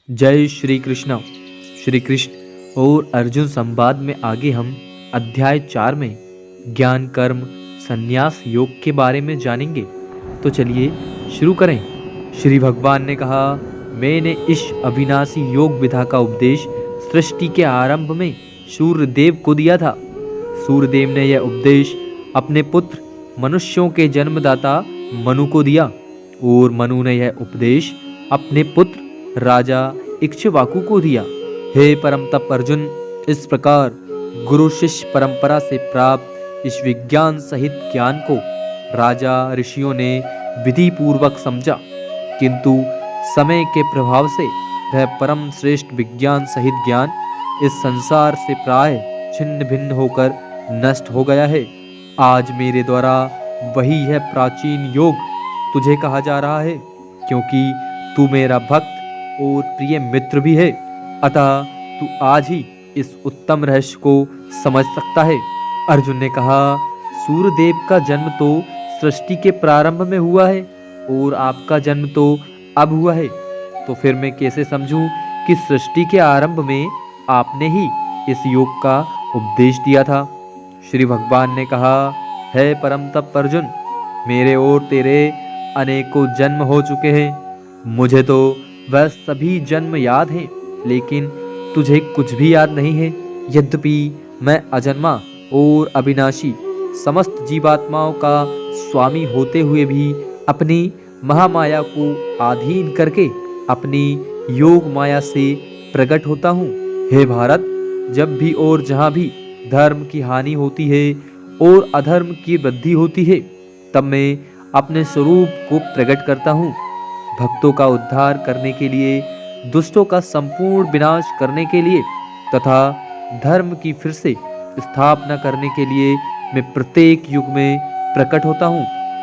जय श्री कृष्ण। श्री कृष्ण और अर्जुन संवाद में आगे हम अध्याय 4 में ज्ञान कर्म संन्यास योग के बारे में जानेंगे। तो चलिए शुरू करें। श्री भगवान ने कहा, मैंने इस अविनाशी योग विधा का उपदेश सृष्टि के आरंभ में सूर्यदेव को दिया था। सूर्यदेव ने यह उपदेश अपने पुत्र मनुष्यों के जन्मदाता मनु को दिया और मनु ने यह उपदेश अपने पुत्र राजा इक्ष्वाकु को दिया। हे परम तप अर्जुन, इस प्रकार गुरु शिष्य परंपरा से प्राप्त इस विज्ञान सहित ज्ञान को राजा ऋषियों ने विधि पूर्वक समझा, किंतु समय के प्रभाव से वह परम श्रेष्ठ विज्ञान सहित ज्ञान इस संसार से प्राय छिन्न भिन्न होकर नष्ट हो गया है। आज मेरे द्वारा वही है प्राचीन योग तुझे कहा जा रहा है, क्योंकि तू मेरा भक्त और प्रिय मित्र भी है, अतः तू आज ही इस उत्तम रहस्य को समझ सकता है। अर्जुन ने कहा, सूर्यदेव का जन्म तो सृष्टि के प्रारंभ में हुआ है और आपका जन्म तो अब हुआ है, तो फिर मैं कैसे समझूं कि सृष्टि के आरंभ में आपने ही इस योग का उपदेश दिया था। श्री भगवान ने कहा, है परम तप अर्जुन, मेरे और तेरे अनेकों जन्म हो चुके हैं। मुझे तो वह सभी जन्म याद हैं, लेकिन तुझे कुछ भी याद नहीं है। यद्यपि मैं अजन्मा और अविनाशी समस्त जीवात्माओं का स्वामी होते हुए भी अपनी महामाया को अधीन करके अपनी योग माया से प्रकट होता हूँ। हे भारत, जब भी और जहाँ भी धर्म की हानि होती है और अधर्म की वृद्धि होती है, तब मैं अपने स्वरूप को प्रकट करता हूँ। भक्तों का उद्धार करने के लिए, दुष्टों का संपूर्ण विनाश करने के लिए तथा धर्म की फिर से स्थापना करने के लिए मैं प्रत्येक युग में प्रकट होता हूँ।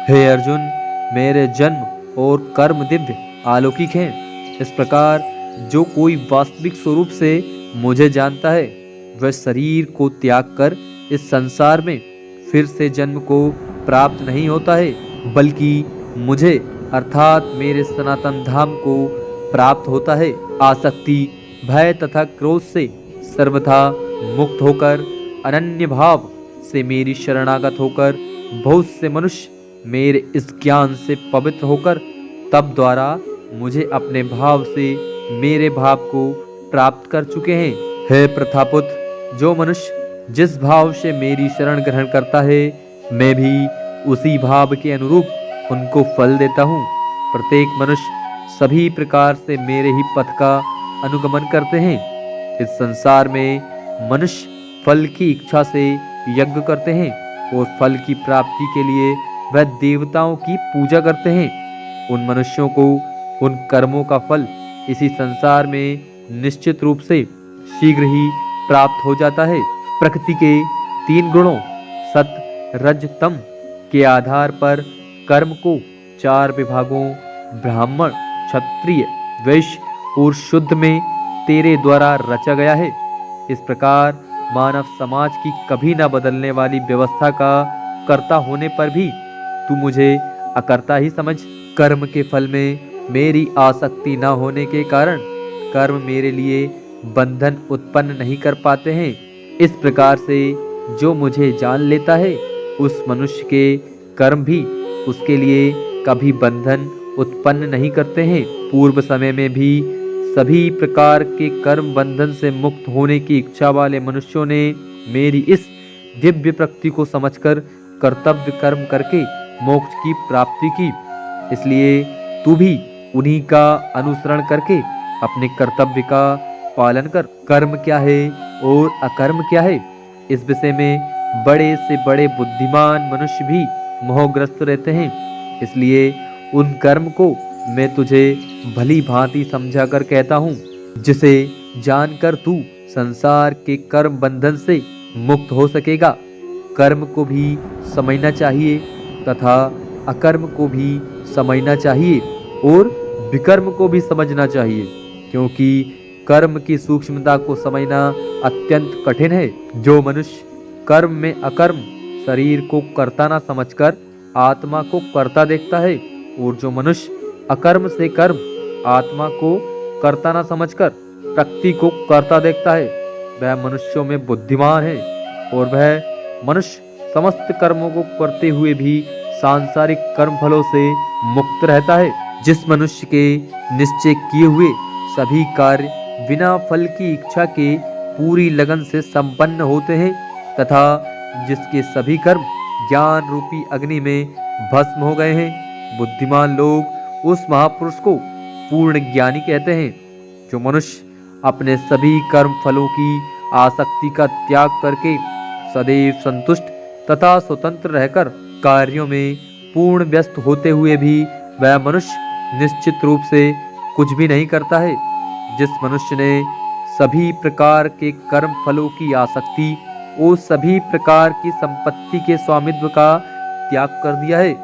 हे अर्जुन, मेरे जन्म और कर्म दिव्य अलौकिक हैं। इस प्रकार जो कोई वास्तविक स्वरूप से मुझे जानता है, वह शरीर को त्याग कर इस संसार में फिर से जन्म को प्राप्त नहीं होता है, बल्कि मुझे अर्थात मेरे सनातन धाम को प्राप्त होता है। आसक्ति, भय तथा क्रोध से सर्वथा मुक्त होकर, अनन्य भाव से मेरी शरणागत होकर बहुत से मनुष्य मेरे इस ज्ञान से पवित्र होकर तप द्वारा मुझे अपने भाव से मेरे भाव को प्राप्त कर चुके हैं। हे प्रथापुत्र, जो मनुष्य जिस भाव से मेरी शरण ग्रहण करता है, मैं भी उसी भाव के अनुरूप उनको फल देता हूँ। प्रत्येक मनुष्य सभी प्रकार से मेरे ही पथ का अनुगमन करते हैं। इस संसार में मनुष्य फल की इच्छा से यज्ञ करते हैं और फल की प्राप्ति के लिए वह देवताओं की पूजा करते हैं। उन मनुष्यों को उन कर्मों का फल इसी संसार में निश्चित रूप से शीघ्र ही प्राप्त हो जाता है। प्रकृति के 3 गुणों सत रज तम के आधार पर कर्म को 4 विभागों ब्राह्मण, क्षत्रिय, वैश्य और शुद्ध में तेरे द्वारा रचा गया है। इस प्रकार मानव समाज की कभी न बदलने वाली व्यवस्था का कर्ता होने पर भी तू मुझे अकर्ता ही समझ। कर्म के फल में मेरी आसक्ति न होने के कारण कर्म मेरे लिए बंधन उत्पन्न नहीं कर पाते हैं। इस प्रकार से जो मुझे जान लेता है, उस मनुष्य के कर्म भी उसके लिए कभी बंधन उत्पन्न नहीं करते हैं। पूर्व समय में भी सभी प्रकार के कर्म बंधन से मुक्त होने की इच्छा वाले मनुष्यों ने मेरी इस दिव्य प्रकृति को समझकर कर्तव्य कर्म करके मोक्ष की प्राप्ति की। इसलिए तू भी उन्हीं का अनुसरण करके अपने कर्तव्य का पालन कर। कर्म क्या है और अकर्म क्या है, इस विषय में बड़े से बड़े बुद्धिमान मनुष्य भी मोहग्रस्त रहते हैं। इसलिए उन कर्म को मैं तुझे भली भांति समझा कर कहता हूँ, जिसे जानकर तू संसार के कर्म बंधन से मुक्त हो सकेगा। कर्म को भी समझना चाहिए तथा अकर्म को भी समझना चाहिए और विकर्म को भी समझना चाहिए, क्योंकि कर्म की सूक्ष्मता को समझना अत्यंत कठिन है। जो मनुष्य कर्म में अकर्म शरीर को कर्ता न समझकर आत्मा को कर्ता देखता है, और जो मनुष्य अकर्म से कर्म आत्मा को कर्ता न समझकर प्रकृति को कर्ता देखता है, वह मनुष्यों में बुद्धिमान है। और वह मनुष्य समस्त कर्मों को करते हुए भी सांसारिक कर्म फलों से मुक्त रहता है। जिस मनुष्य के निश्चय किए हुए सभी कार्य बिना फल की इच्छा के पूरी लगन से संपन्न होते हैं तथा जिसके सभी कर्म ज्ञान रूपी अग्नि में भस्म हो गए हैं, बुद्धिमान लोग उस महापुरुष को पूर्ण ज्ञानी कहते हैं। जो मनुष्य अपने सभी कर्म फलों की आसक्ति का त्याग करके सदैव संतुष्ट तथा स्वतंत्र रहकर कार्यों में पूर्ण व्यस्त होते हुए भी वह मनुष्य निश्चित रूप से कुछ भी नहीं करता है। जिस मनुष्य ने सभी प्रकार के कर्म फलों की आसक्ति और सभी प्रकार की संपत्ति के स्वामित्व का त्याग कर दिया है,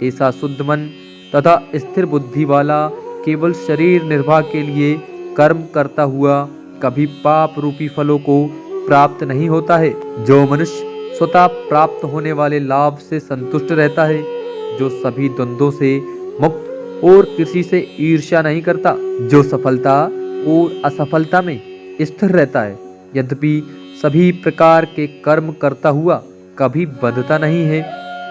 ऐसा शुद्ध मन तथा स्थिर बुद्धि वाला केवल शरीर निर्वाह के लिए कर्म करता हुआ कभी पाप रूपी फलों को प्राप्त नहीं होता है। जो मनुष्य स्वतः प्राप्त होने वाले लाभ से संतुष्ट रहता है, जो सभी द्वंद्वों से मुक्त और किसी से ईर्ष्या नहीं करता, जो सफलता और असफलता में स्थिर रहता है, यद्यपि सभी प्रकार के कर्म करता हुआ कभी बंधता नहीं है,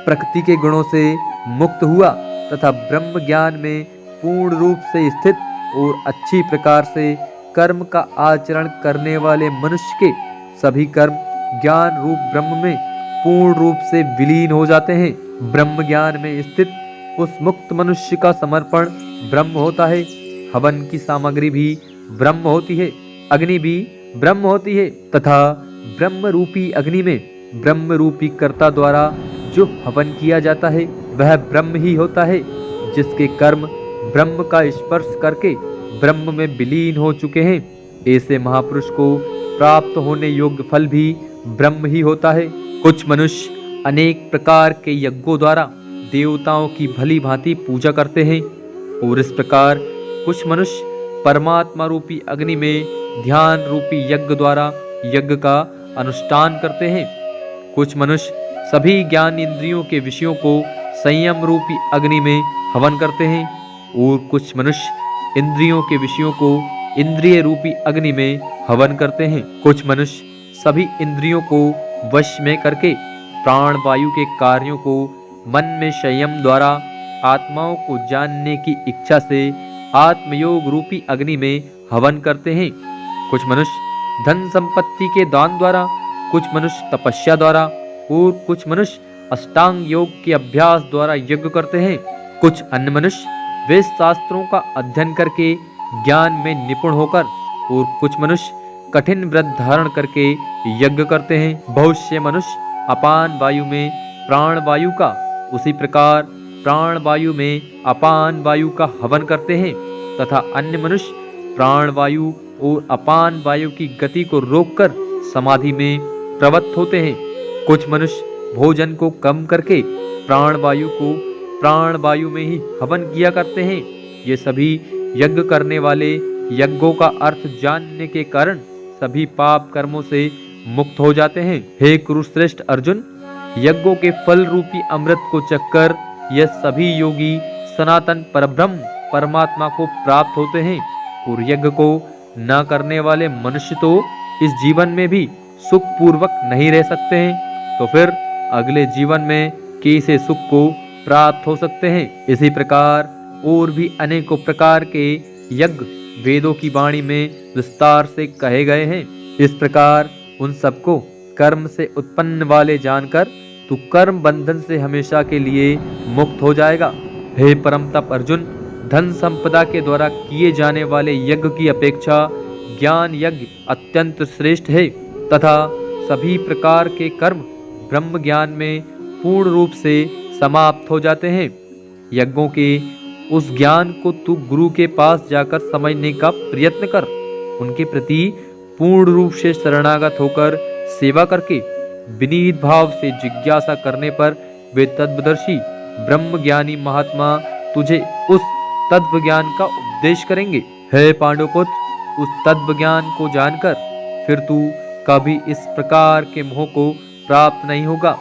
प्रकृति के गुणों से मुक्त हुआ तथा ब्रह्म ज्ञान में पूर्ण रूप से स्थित और अच्छी प्रकार से कर्म का आचरण करने वाले मनुष्य के सभी कर्म ज्ञान रूप ब्रह्म में पूर्ण रूप से विलीन हो जाते हैं। ब्रह्म ज्ञान में स्थित उस मुक्त मनुष्य का समर्पण ब्रह्म होता है। हवन की सामग्री भी ब्रह्म होती है, अग्नि भी ब्रह्म होती है तथा ब्रह्म रूपी अग्नि में ब्रह्म रूपी कर्ता द्वारा जो हवन किया जाता है वह ब्रह्म ही होता है। जिसके कर्म ब्रह्म का स्पर्श करके ब्रह्म में विलीन हो चुके हैं, ऐसे महापुरुष को प्राप्त होने योग्य फल भी ब्रह्म ही होता है। कुछ मनुष्य अनेक प्रकार के यज्ञों द्वारा देवताओं की भली भांति पूजा करते हैं और इस प्रकार कुछ मनुष्य परमात्मा रूपी अग्नि में ध्यान रूपी यज्ञ द्वारा यज्ञ का अनुष्ठान करते हैं। कुछ मनुष्य सभी ज्ञान इंद्रियों के विषयों को संयम रूपी अग्नि में हवन करते हैं और कुछ मनुष्य इंद्रियों के विषयों को इंद्रिय रूपी अग्नि में हवन करते हैं। कुछ मनुष्य सभी इंद्रियों को वश में करके प्राण वायु के कार्यों को मन में संयम द्वारा आत्माओं को जानने की इच्छा से आत्मयोग रूपी अग्नि में हवन करते हैं। कुछ मनुष्य धन संपत्ति के दान द्वारा, कुछ मनुष्य तपस्या द्वारा और कुछ मनुष्य अष्टांग योग के अभ्यास द्वारा यज्ञ करते हैं। कुछ अन्य मनुष्य वेद शास्त्रों का अध्ययन करके ज्ञान में निपुण होकर और कुछ मनुष्य कठिन व्रत धारण करके यज्ञ करते हैं। बहुत से मनुष्य अपान वायु में प्राण वायु का, उसी प्रकार प्राण वायु में अपान वायु का हवन करते हैं तथा अन्य मनुष्य प्राण वायु और अपान वायु की गति को रोककर समाधि में प्रवृत्त होते हैं। कुछ मनुष्य भोजन को कम करके प्राण वायु को प्राण वायु में ही हवन किया करते हैं। ये सभी यज्ञ करने वाले यज्ञों का अर्थ जानने के कारण सभी पाप कर्मों से मुक्त हो जाते हैं। हे कुरुश्रेष्ठ अर्जुन, यज्ञों के फल रूपी अमृत को चखकर यह सभी योगी सनातन परब्रह्म परमात्मा को प्राप्त होते हैं और यज्ञ को न करने वाले मनुष्य तो इस जीवन में भी सुख पूर्वक नहीं रह सकते हैं, तो फिर अगले जीवन में कैसे सुख को प्राप्त हो सकते हैं। इसी प्रकार और भी अनेकों प्रकार के यज्ञ वेदों की वाणी में विस्तार से कहे गए हैं। इस प्रकार उन सबको कर्म से उत्पन्न वाले जानकर तू कर्म बंधन से हमेशा के लिए मुक्त हो जाएगा। हे परम तप अर्जुन, धन संपदा के द्वारा किए जाने वाले यज्ञ की अपेक्षा ज्ञान यज्ञ अत्यंत श्रेष्ठ है तथा सभी प्रकार के कर्म ब्रह्म ज्ञान में पूर्ण रूप से समाप्त हो जाते हैं। यज्ञों के उस ज्ञान को तू गुरु के पास जाकर समझने का प्रयत्न कर, उनके प्रति पूर्ण रूप से शरणागत होकर सेवा करके विनीत भाव से जिज्ञासा करने पर वे तत्वदर्शी ब्रह्म ज्ञानी महात्मा तुझे उस तत्व ज्ञान का उपदेश करेंगे। हे पांडुपुत्र, उस तत्व ज्ञान को जानकर फिर तू कभी इस प्रकार के मोह को प्राप्त नहीं होगा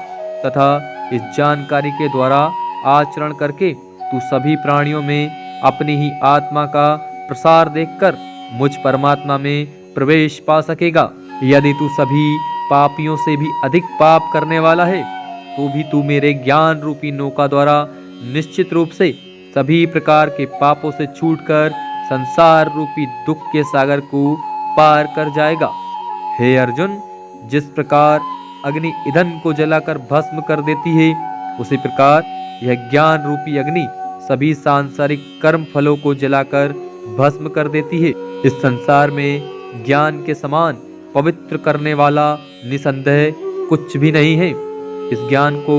तथा इस जानकारी के द्वारा आचरण करके तू सभी प्राणियों में अपनी ही आत्मा का प्रसार देखकर मुझ परमात्मा में प्रवेश पा सकेगा। यदि तू सभी पापियों से भी अधिक पाप करने वाला है तो भी तू मेरे ज्ञान रूपी नौका द्वारा निश्चित रूप से सभी प्रकार के पापों से छूटकर संसार रूपी दुख के सागर को पार कर जाएगा। हे अर्जुन, जिस प्रकार अग्नि ईंधन को जलाकर भस्म कर देती है, उसी प्रकार यह ज्ञान रूपी अग्नि सभी सांसारिक कर्म फलों को जलाकर भस्म कर देती है। इस संसार में ज्ञान के समान पवित्र करने वाला निसंदेह कुछ भी नहीं है। इस ज्ञान को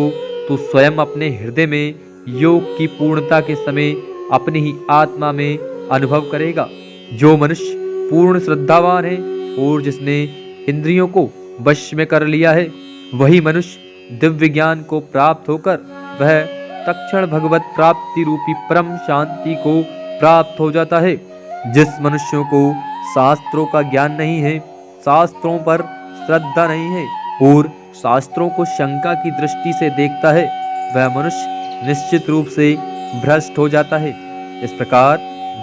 तू स्वयं अपने हृदय में योग की पूर्णता के समय अपनी ही आत्मा में अनुभव करेगा। जो मनुष्य पूर्ण श्रद्धावान है और जिसने इंद्रियों को वश में कर लिया है, वही मनुष्य दिव्य ज्ञान को प्राप्त होकर वह तत्क्षण भगवत प्राप्ति रूपी परम शांति को प्राप्त हो जाता है। जिस मनुष्यों को शास्त्रों का ज्ञान नहीं है, शास्त्रों पर श्रद्धा नहीं है और शास्त्रों को शंका की दृष्टि से देखता है, वह मनुष्य निश्चित रूप से भ्रष्ट हो जाता है। इस प्रकार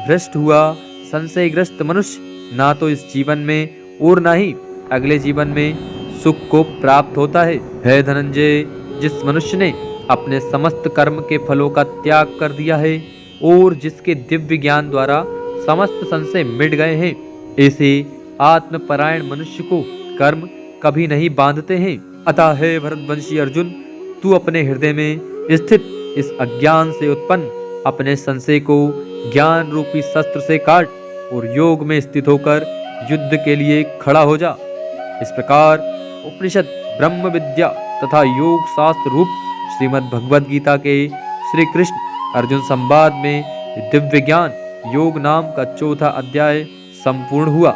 भ्रष्ट हुआ संशयग्रस्त मनुष्य ना तो इस जीवन में और ना ही अगले जीवन में सुख को प्राप्त होता है। हे धनंजय, जिस मनुष्य ने अपने समस्त कर्म के फलों का त्याग कर दिया है और जिसके दिव्य ज्ञान द्वारा समस्त संशय मिट गए हैं, ऐसे आत्मपरायण मनुष्य को कर्म कभी नहीं बांधते हैं। अतः हे भरतवंशी अर्जुन, तू अपने हृदय में स्थित इस अज्ञान से उत्पन्न अपने संशय को ज्ञान रूपी शस्त्र से काट और योग में स्थित होकर युद्ध के लिए खड़ा हो जा। इस प्रकार उपनिषद, ब्रह्म विद्या तथा योग शास्त्र रूप श्रीमद् भगवद गीता के श्री कृष्ण अर्जुन संवाद में दिव्य ज्ञान योग नाम का चौथा अध्याय संपूर्ण हुआ।